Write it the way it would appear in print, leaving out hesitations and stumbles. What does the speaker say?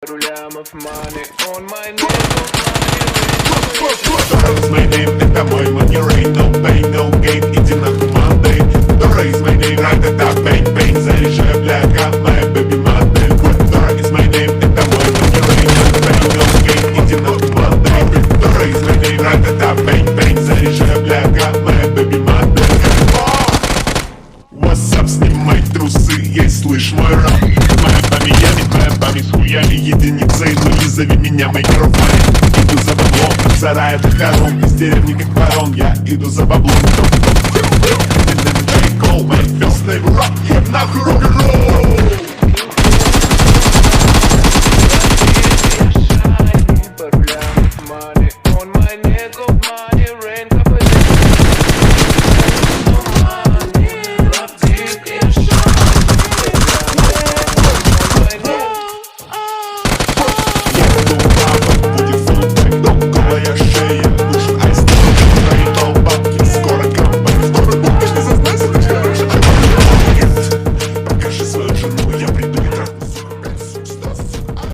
пару лямов money on my name. Raise my name, это мой money rain. No pain, no gain, иди нахуй Monday. Raise my name, ра-та-та, бэнг-бэнг. Заряжаю, бляха, моя baby модель. Raise my name, это мой money rain. No pain, no gain, иди нахуй Monday. Raise my name, ра-та-та, бэнг-бэнг. Заряжаю, бляха, моя baby модель. What's up, снимай трусы, ей слышь мой рэп. Моя память, твоя память с хуями. Единицей, ну не зови меня микрофоне. Иду за баблом, от сарая до хором. Из деревни как ворон, я иду за баблом. Call my first name rock, нахуй рок-н-ролл.